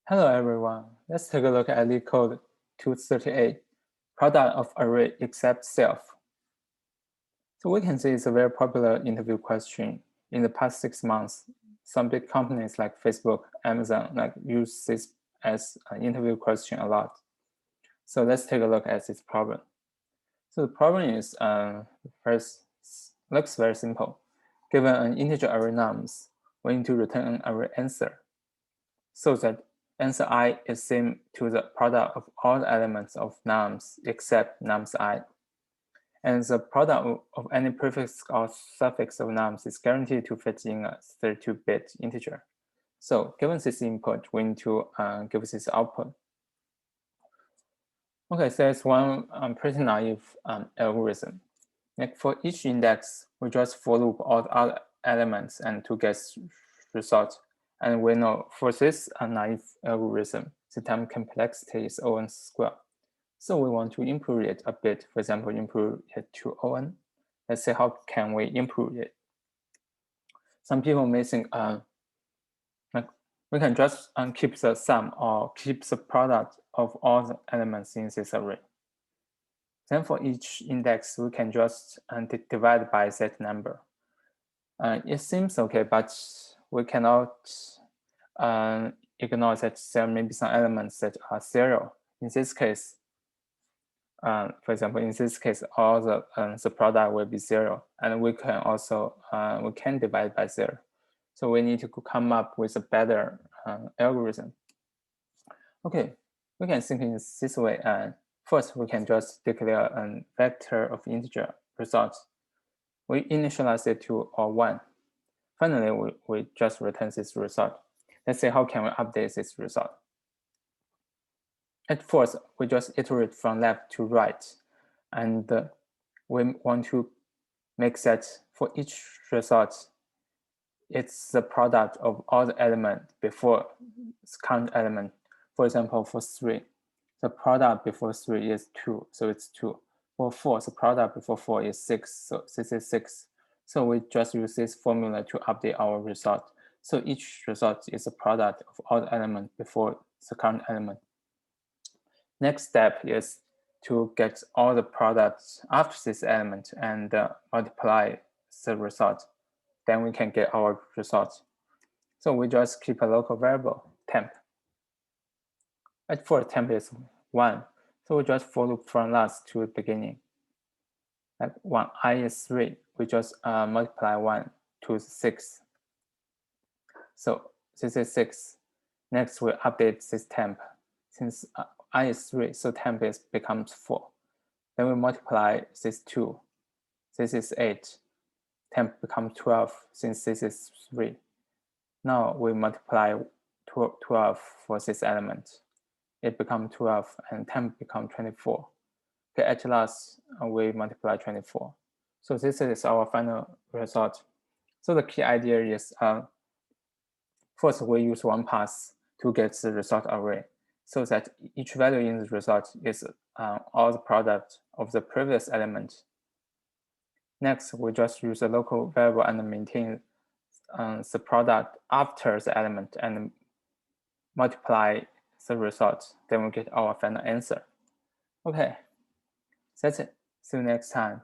Hello everyone, let's take a look at LeetCode 238, product of array except self. So we can see it's a very popular interview question. In the past 6 months, some big companies like Facebook, Amazon use this as an interview question a lot. So let's take a look at this problem. So the problem is first looks very simple. Given an integer array nums, we need to return an array answer, so that answer I is same to the product of all the elements of nums except nums I. And the product of any prefix or suffix of nums is guaranteed to fit in a 32-bit integer. So given this input, we need to give this output. Okay, so it's one pretty naive algorithm. Like for each index, we just for loop all the other elements and to get result. And we know for this naive algorithm, the time complexity is O(n) squared. So we want to improve it a bit. For example, improve it to O(n). Let's see how can we improve it. Some people may think like we can just keep the sum or keep the product of all the elements in this array. Then for each index, we can just divide by that number. It seems okay, but we cannot ignore that there may be some elements that are 0. In this case, for example, in this case, all the product will be 0, and we can also we can divide by 0. So we need to come up with a better algorithm. Okay, we can think in this way. First, we can just declare a vector of integer results. We initialize it to 1. Finally, we just return this result. Let's see how can we update this result. At first, we just iterate from left to right, and we want to make that for each result, it's the product of all the elements before its current element. For example, for 3, the product before 3 is 2, so it's 2. For 4, the product before 4 is 6, so this is 6. So we just use this formula to update our result. So each result is a product of all the elements before the current element. Next step is to get all the products after this element and multiply the result. Then we can get our result. So we just keep a local variable, temp. At first, temp is 1. So we just for loop from last to the beginning. Like 1 I is 3, we just multiply 1 to 6. So this is 6. Next, we update this temp. Since I is 3, so temp becomes 4. Then we multiply this 2. This is 8. Temp becomes 12 since this is 3. Now we multiply 12 for this element. It becomes 12 and temp becomes 24. Okay, at last we multiply 24. So this is our final result. So the key idea is first we use one pass to get the result array, so that each value in the result is all the product of the previous element. Next, we just use a local variable and maintain the product after the element and multiply the result. Then we get our final answer. Okay, that's it. See you next time.